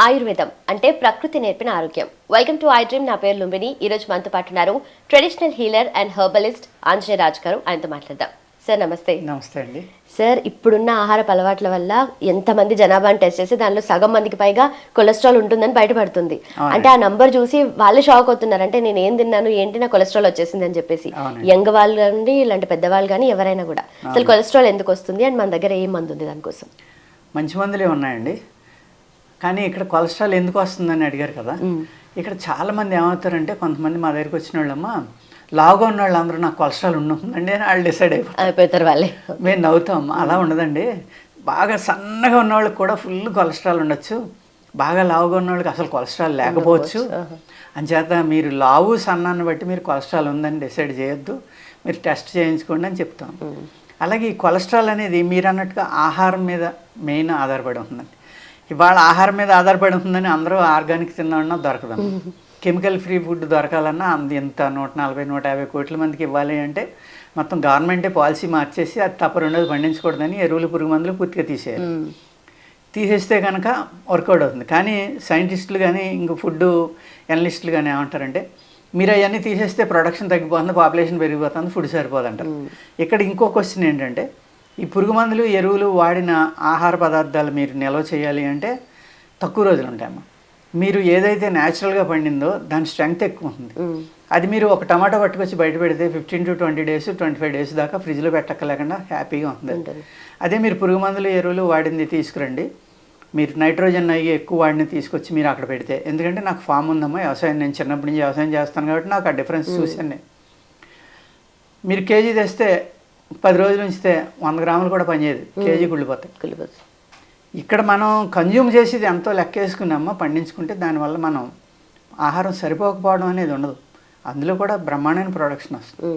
ఆయుర్వేదం అంటే ప్రకృతి నేర్పిన ఆరోగ్యం. Welcome to I dream. నా పేరు లుంబిని. ఈరోజు మనతో పాటు ఉన్నారు traditional healer and herbalist Anjaneya Raj గారు. ఆయనతో మాట్లాడదాం. సార్ నమస్తే. నమస్తే అండి. సార్, ఇప్పుడున్న ఆహారపు అలవాట్ల వల్ల ఎంతమంది జనాభాని టెస్ట్ చేసి దానిలో సగం మందికి పైగా కొలెస్ట్రాల్ ఉంటుందని బయటపడుతుంది. అంటే ఆ నంబర్ చూసి వాళ్ళే షాక్ అవుతున్నారు. అంటే నేను ఏం తిన్నాను, ఏంటి నా కొలెస్ట్రాల్ వచ్చేసింది అని చెప్పేసి. యంగ్ వాళ్ళు కానీ ఇలాంటి పెద్దవాళ్ళు కానీ ఎవరైనా కూడా అసలు కొలెస్ట్రాల్ ఎందుకు వస్తుంది అండ్ మన దగ్గర ఏం మందు ఉంది దానికోసం? మంచి మందులే ఉన్నాయండి, కానీ ఇక్కడ కొలెస్ట్రాల్ ఎందుకు వస్తుందని అడిగారు కదా. ఇక్కడ చాలామంది ఏమవుతారంటే, కొంతమంది మా దగ్గరికి వచ్చిన వాళ్ళమ్మా లావుగా ఉన్న వాళ్ళు అందరూ నాకు కొలెస్ట్రాల్ ఉంటుందండి అని వాళ్ళు డిసైడ్ అయిపోతారు. వాళ్ళే మేము నవ్వుతాం. అలా ఉండదండి. బాగా సన్నగా ఉన్న వాళ్ళకి కూడా ఫుల్ కొలెస్ట్రాల్ ఉండొచ్చు, బాగా లావుగా ఉన్న వాళ్ళకి అసలు కొలెస్ట్రాల్ లేకపోవచ్చు. అంచేత మీరు లావు సన్నాన్ని బట్టి మీరు కొలెస్ట్రాల్ ఉందని డిసైడ్ చేయొద్దు, మీరు టెస్ట్ చేయించుకోండి అని చెప్తాం. అలాగే ఈ కొలెస్ట్రాల్ అనేది మీరు అన్నట్టుగా ఆహారం మీద మెయిన్ ఆధారపడి ఉంటుందండి. ఇవాళ ఆహారం మీద ఆధారపడి ఉంటుందని అందరూ ఆర్గానిక్ తిన్నామన్నా దొరకదు. కెమికల్ ఫ్రీ ఫుడ్ దొరకాలన్నా ఇంత 140-150 కోట్ల మందికి ఇవ్వాలి అంటే మొత్తం గవర్నమెంటే పాలసీ మార్చేసి అది తప్ప రెండోది పండించకూడదని ఎరువులు పురుగు మందులు పూర్తిగా తీసేయాలి. తీసేస్తే కనుక వర్కౌట్ అవుతుంది. కానీ సైంటిస్టులు కానీ ఇంక ఫుడ్ ఎనలిస్టులు కానీ ఏమంటారంటే, మీరు అవన్నీ తీసేస్తే ప్రొడక్షన్ తగ్గిపోతుంది, పాపులేషన్ పెరిగిపోతుంది, ఫుడ్ సరిపోదంటారు. ఇక్కడ ఇంకో క్వశ్చన్ ఏంటంటే, ఈ పురుగు మందులు ఎరువులు వాడిన ఆహార పదార్థాలు మీరు నిల్వ చేయాలి అంటే తక్కువ రోజులు ఉంటాయమ్మా. మీరు ఏదైతే న్యాచురల్గా పండిందో దాని స్ట్రెంగ్త్ ఎక్కువ ఉంటుంది. అది మీరు ఒక టమాటా పట్టుకొచ్చి బయట పెడితే 15 to 20 days 25 days దాకా ఫ్రిడ్జ్లో పెట్టక్కలేకుండా హ్యాపీగా ఉంటుంది. అదే మీరు పురుగు మందులు ఎరువులు వాడింది తీసుకురండి, మీరు నైట్రోజన్ అయ్యి ఎక్కువ వాడిని తీసుకొచ్చి మీరు అక్కడ పెడితే, ఎందుకంటే నాకు ఫామ్ ఉందమ్మా, వ్యవసాయం, నేను చిన్నప్పటి నుంచి వ్యవసాయం చేస్తాను కాబట్టి నాకు ఆ డిఫరెన్స్ చూసాను. మీరు కేజీ తెస్తే 10 రోజులు ఉంచితే 100 గ్రాములు కూడా పనిచేయదు, కేజీ కుళ్ళిపోతాయి. ఇక్కడ మనం కన్జ్యూమ్ చేసేది ఎంతో లెక్క వేసుకున్నామో పండించుకుంటే దానివల్ల మనం ఆహారం సరిపోకపోవడం అనేది ఉండదు. అందులో కూడా బ్రహ్మాండమైన ప్రొడక్షన్ వస్తుంది.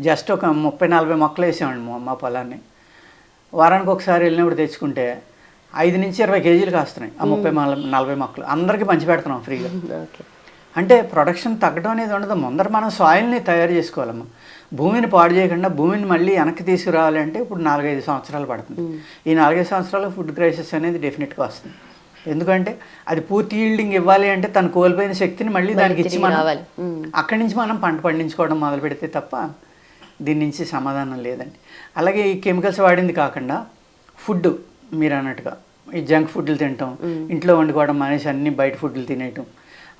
జస్ట్ ఒక 30-40 మొక్కలు వేసామండి మా పొలాన్ని. వారానికి ఒకసారి వెళ్ళినప్పుడు తెచ్చుకుంటే 5 నుంచి 20 కేజీలు కాస్తున్నాయి ఆ 30-40 మొక్కలు. అందరికీ పంచి పెడుతున్నాం ఫ్రీగా. అంటే ప్రొడక్షన్ తగ్గడం అనేది ఉండదు. ముందర మనం సాయిల్ని తయారు చేసుకోవాలమ్మా. భూమిని పాడు చేయకుండా భూమిని మళ్ళీ వెనక్కి తీసుకురావాలంటే ఇప్పుడు 4-5 సంవత్సరాలు పడుతుంది. ఈ 4-5 సంవత్సరాలు ఫుడ్ క్రైసిస్ అనేది డెఫినెట్గా వస్తుంది. ఎందుకంటే అది పూర్తి ఈల్డింగ్ ఇవ్వాలి అంటే తను కోల్పోయిన శక్తిని మళ్ళీ దానికి ఇచ్చి మనం అక్కడి నుంచి మనం పంట పండించుకోవడం మొదలు పెడితే తప్ప దీని నుంచి సమాధానం లేదండి. అలాగే ఈ కెమికల్స్ వాడింది కాకుండా ఫుడ్ మీరు అన్నట్టుగా ఈ జంక్ ఫుడ్లు తినటం, ఇంట్లో వండుకోవడం మానేసి అన్ని బయట ఫుడ్లు తినేయటం,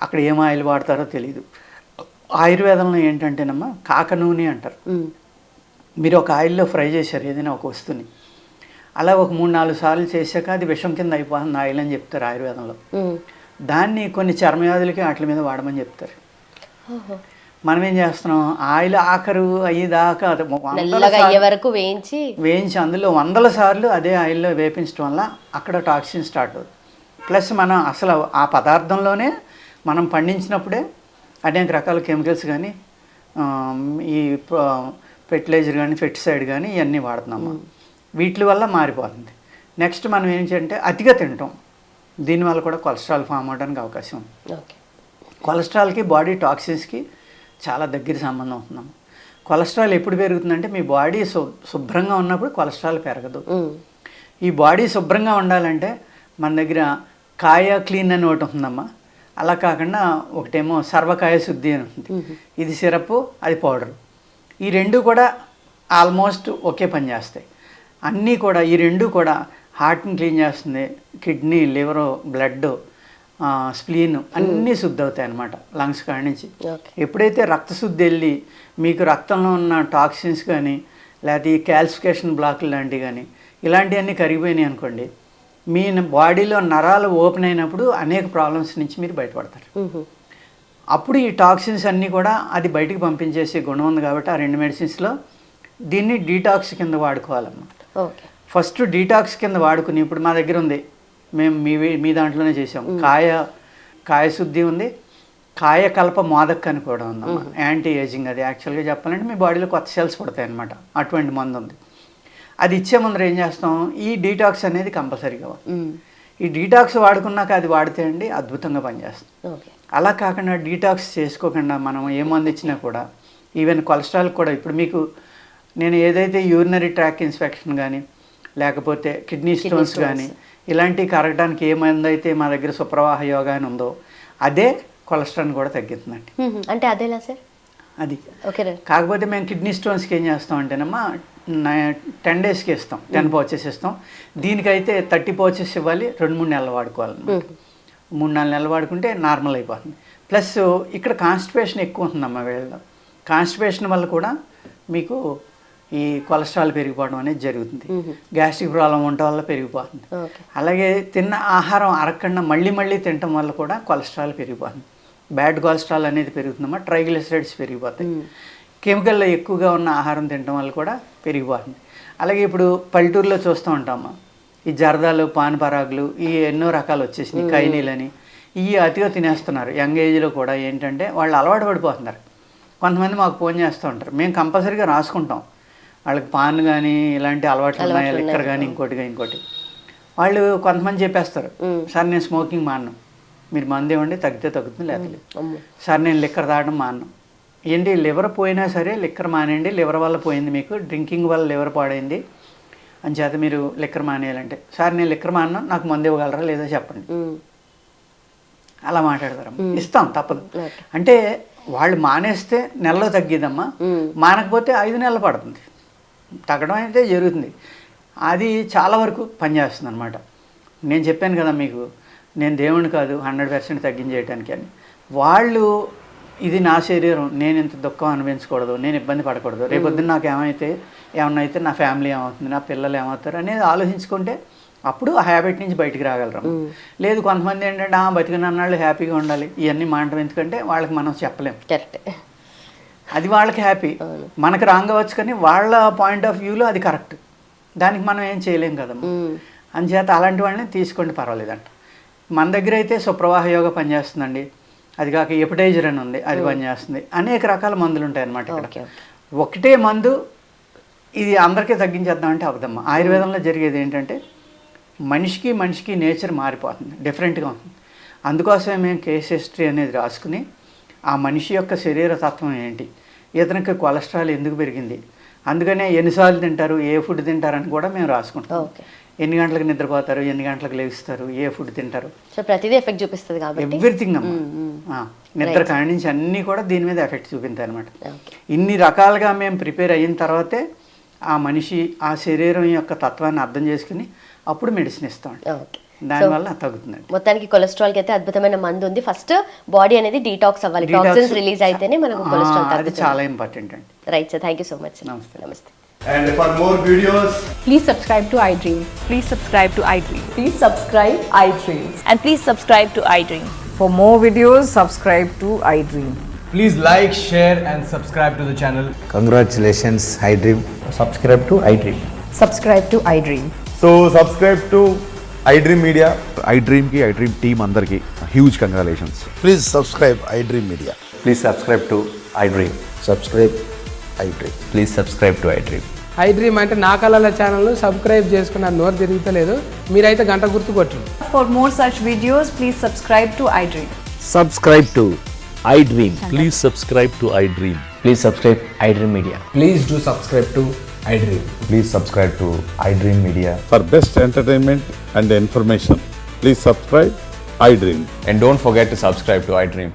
అక్కడ ఏం ఆయిల్ వాడతారో తెలియదు. ఆయుర్వేదంలో ఏంటంటేనమ్మా కాక నూనె అంటారు. మీరు ఒక ఆయిల్లో ఫ్రై చేశారు ఏదైనా ఒక వస్తువుని, అలా ఒక 3-4 సార్లు చేశాక అది విషం కింద అయిపోతుంది ఆయిల్ అని చెప్తారు ఆయుర్వేదంలో. దాన్ని కొన్ని చర్మవ్యాధులకి వాటి మీద వాడమని చెప్తారు. మనం ఏం చేస్తున్నాం, ఆయిల్ ఆఖరు అయ్యేదాకా వేయించి అందులో 100 సార్లు అదే ఆయిల్లో వేపించడం వల్ల అక్కడ టాక్సిన్ స్టార్ట్ అవుతుంది. ప్లస్ మనం అసలు ఆ పదార్థంలోనే మనం పండించినప్పుడే అనేక రకాల కెమికల్స్ కానీ ఈ ఫెర్టిలైజర్ కానీ పెస్టిసైడ్ కానీ ఇవన్నీ వాడుతున్నాము. వీటి వల్ల మారిపోతుంది. నెక్స్ట్ మనం ఏంటంటే అతిగా తింటాం, దీనివల్ల కూడా కొలెస్ట్రాల్ ఫామ్ అవడానికి అవకాశం ఉంది. కొలెస్ట్రాల్కి బాడీ టాక్సిన్స్కి చాలా దగ్గర సంబంధం అవుతున్నాం. కొలెస్ట్రాల్ ఎప్పుడు పెరుగుతుందంటే మీ బాడీ శుభ్రంగా ఉన్నప్పుడు కొలెస్ట్రాల్ పెరగదు. ఈ బాడీ శుభ్రంగా ఉండాలంటే మన దగ్గర కాయ క్లీన్ అని ఒకటి ఉంటుందమ్మా. అలా కాకుండా ఒకటేమో సర్వకాయ శుద్ధి అని ఉంటుంది. ఇది సిరప్, అది పౌడర్. ఈ రెండు కూడా ఆల్మోస్ట్ ఒకే పని చేస్తాయి. అన్నీ కూడా ఈ రెండు కూడా హార్ట్ని క్లీన్ చేస్తుంది, కిడ్నీ, లివరు, బ్లడ్, స్ప్లీన్ అన్నీ శుద్ధి అవుతాయి అన్నమాట లంగ్స్ కాడి నుంచి. ఎప్పుడైతే రక్తశుద్ధి వెళ్ళి మీకు రక్తంలో ఉన్న టాక్సిన్స్ కానీ లేకపోతే ఈ క్యాల్సిఫికేషన్ బ్లాక్లు లాంటివి కానీ ఇలాంటివన్నీ కరిగిపోయినాయి అనుకోండి, మీ బాడీలో నరాలు ఓపెన్ అయినప్పుడు అనేక ప్రాబ్లమ్స్ నుంచి మీరు బయటపడతారు. అప్పుడు ఈ టాక్సిన్స్ అన్నీ కూడా అది బయటికి పంపించేసే గుణం ఉంది కాబట్టి ఆ 2 మెడిసిన్స్లో దీన్ని డీటాక్స్ కింద వాడుకోవాలన్నమాట. ఫస్ట్ డీటాక్స్ కింద వాడుకుని, ఇప్పుడు మా దగ్గర ఉంది, మేము మీ దాంట్లోనే చేసాం, కాయ శుద్ధి ఉంది, కాయకల్ప మోదక్ అని కూడా ఉందమ్మా, యాంటీ ఏజింగ్. అది యాక్చువల్గా చెప్పాలంటే మీ బాడీలో కొత్త సెల్స్ పడతాయి అన్నమాట. అటువంటి మందు ఉంది. అది ఇచ్చే ముందర ఏం చేస్తాం, ఈ డీటాక్స్ అనేది కంపల్సరీగా ఈ డీటాక్స్ వాడుకున్నాక అది వాడితే అండి అద్భుతంగా పనిచేస్తుంది. అలా కాకుండా డీటాక్స్ చేసుకోకుండా మనం ఏ మందు ఇచ్చినా కూడా, ఈవెన్ కొలెస్ట్రాల్ కూడా, ఇప్పుడు మీకు నేను ఏదైతే యూరినరీ ట్రాక్ ఇన్ఫెక్షన్ కానీ లేకపోతే కిడ్నీ స్టోన్స్ కానీ ఇలాంటివి కరగడానికి ఏ మందు అయితే మా దగ్గర సుప్రవాహ యోగా అని ఉందో అదే కొలెస్ట్రాల్ కూడా తగ్గుతుందండి. అంటే అదేలా సార్? అది ఓకే. కాకపోతే మేము కిడ్నీ స్టోన్స్కి ఏం చేస్తాం అంటేనమ్మా 10 డేస్కి ఇస్తాం, 10 పౌచెస్ ఇస్తాం. దీనికైతే 30 పౌచెస్ ఇవ్వాలి, 2-3 నెలలు వాడుకోవాలన్నమాట. 3-4 నెలలు వాడుకుంటే నార్మల్ అయిపోతుంది. ప్లస్ ఇక్కడ కాన్స్టిపేషన్ ఎక్కువ ఉంటుందమ్మా వీళ్ళలో. కాన్స్టిపేషన్ వల్ల కూడా మీకు ఈ కొలెస్ట్రాల్ పెరిగిపోవడం అనేది జరుగుతుంది. గ్యాస్ట్రిక్ ప్రాబ్లం ఉండటం వల్ల పెరిగిపోతుంది. అలాగే తిన్న ఆహారం అరగకుండా మళ్ళీ తినటం వల్ల కూడా కొలెస్ట్రాల్ పెరిగిపోతుంది. బ్యాడ్ కొలెస్ట్రాల్ అనేది పెరుగుతుందమ్మా, ట్రైగ్లిసరైడ్స్ పెరిగిపోతాయి. కెమికల్లో ఎక్కువగా ఉన్న ఆహారం తినడం వల్ల కూడా పెరిగిపోతుంది. అలాగే ఇప్పుడు పల్లెటూరులో చూస్తూ ఉంటామా, ఈ జర్దాలు, పాన్పరాగులు, ఈ ఎన్నో రకాలు వచ్చేసినాయి, కైనీలని, ఇవి అతిగా తినేస్తున్నారు. యంగ్ ఏజ్లో కూడా ఏంటంటే వాళ్ళు అలవాటు పడిపోతున్నారు. కొంతమంది మాకు ఫోన్ చేస్తూ ఉంటారు, మేము కంపల్సరీగా రాసుకుంటాం వాళ్ళకి పాన్ కానీ ఇలాంటి అలవాట్లు ఉన్నాయి, లిక్కర్ కానీ ఇంకోటి. వాళ్ళు కొంతమంది చెప్పేస్తారు, సార్ నేను స్మోకింగ్ మాను, మీరు మందు ఇవ్వండి తగ్గితే తగ్గుతుంది, లేకపోతే సార్ నేను లిక్కర్ తాగడం మాను. ఏంటి లివర్ పోయినా సరే లిక్కర్ మానేయండి, లివర్ వల్ల పోయింది మీకు, డ్రింకింగ్ వల్ల లివర్ పాడైంది అని చేత మీరు లిక్కర్ మానేయాలంటే, సార్ నేను లిక్కర్ మాను, నాకు మందు ఇవ్వగలరా లేదో చెప్పండి. అలా మాట్లాడతారు. ఇస్తాం, తప్పదు. అంటే వాళ్ళు మానేస్తే నెలలో తగ్గిదమ్మా, మానకపోతే 5 నెలలు పడుతుంది, తగ్గడం అయితే జరుగుతుంది. అది చాలా వరకు పనిచేస్తుంది అనమాట. నేను చెప్పాను కదా మీకు, నేను దేవుని కాదు 100% తగ్గించేయటానికి అని. వాళ్ళు ఇది నా శరీరం, నేను ఇంత దుఃఖం అనుభవించకూడదు, నేను ఇబ్బంది పడకూడదు, రేపొద్దున నాకు ఏమన్నా అయితే నా ఫ్యామిలీ ఏమవుతుంది, నా పిల్లలు ఏమవుతారు అనేది ఆలోచించుకుంటే అప్పుడు ఆ హ్యాబిట్ నుంచి బయటికి రాగలరు. లేదు కొంతమంది ఏంటంటే బతికినన్నాళ్ళు హ్యాపీగా ఉండాలి, ఇవన్నీ మానటం ఎందుకంటే వాళ్ళకి మనం చెప్పలేం. అది వాళ్ళకి హ్యాపీ, మనకు రాంగ్ అవ్వచ్చు, కానీ వాళ్ళ పాయింట్ ఆఫ్ వ్యూలో అది కరెక్ట్, దానికి మనం ఏం చేయలేం కదమ్మా. అందుచేత అలాంటి వాళ్ళని తీసుకోండి, పర్వాలేదంట. మన దగ్గర అయితే సుప్రవాహ యోగా పనిచేస్తుందండి, అది కాక ఎపిటైజర్ అని ఉంది, అది పనిచేస్తుంది. అనేక రకాల మందులు ఉంటాయి అన్నమాట ఇక్కడ. ఒకటే మందు ఇది అందరికీ తగ్గించేద్దామంటే అవదమ్మా. ఆయుర్వేదంలో జరిగేది ఏంటంటే మనిషికి నేచర్ మారిపోతుంది, డిఫరెంట్గా ఉంటుంది. అందుకోసమే మేము కేస్ హిస్టరీ అనేది రాసుకుని ఆ మనిషి యొక్క శరీర తత్వం ఏంటి, ఇతనికి కొలెస్ట్రాల్ ఎందుకు పెరిగింది, అందుకనే ఎన్నిసార్లు తింటారు, ఏ ఫుడ్ తింటారని కూడా మేము రాసుకుంటాం. ఎన్ని గంటలకు నిద్రపోతారు, ఎన్ని గంటలకు లేస్తారు, ఏ ఫుడ్ తింటారు, ప్రతిదీ ఎఫెక్ట్ చూపిస్తుంది కాబట్టి ఎవ్రీథింగ్ అమ్మా. నిద్ర కాడి నుంచి అన్నీ కూడా దీని మీద ఎఫెక్ట్ చూపిస్తాయి అనమాట. ఇన్ని రకాలుగా మేము ప్రిపేర్ అయిన తర్వాతే ఆ మనిషి ఆ శరీరం యొక్క తత్వాన్ని అర్థం చేసుకుని అప్పుడు మెడిసిన్ ఇస్తాం. దానివల్ల తగ్గుతుందండి. మొత్తానికి కొలెస్ట్రాల్ కి అయితే అద్భుతమైన మందు ఉంది. ఫస్ట్ బాడీ అనేది డీటాక్స్ అవ్వాలి, టాక్సిన్స్ రిలీజ్ అయితేనే మనకు కొలెస్ట్రాల్ తగ్గుతుంది. చాలా ఇంపార్టెంట్ అండి. Right sir, thank you so much. నమస్తే. And for more videos, please subscribe to iDream. Please subscribe to iDream. Please subscribe iDream. And please subscribe to iDream. For more videos, subscribe to iDream. please like, share and subscribe to the channel. Congratulations, iDream. Subscribe to iDream. Subscribe to iDream. So subscribe to iDream Media. iDream ki iDream team andarki huge congratulations. Please subscribe iDream Media. Please subscribe to iDream. Subscribe iDream. Please subscribe to iDream. iDream అంటే నా కళల ఛానల్ను subscribe చేసుకున్న నోరు తిరుగుతలేదు, మీరైతే గంట గుర్తు కొట్టండి. For more such videos, please subscribe to iDream. Subscribe to iDream. Please subscribe to iDream. Please subscribe iDream Media. Please do subscribe to iDream. Please subscribe to iDream Media. For best entertainment and information, please subscribe iDream. And don't forget to subscribe to iDream.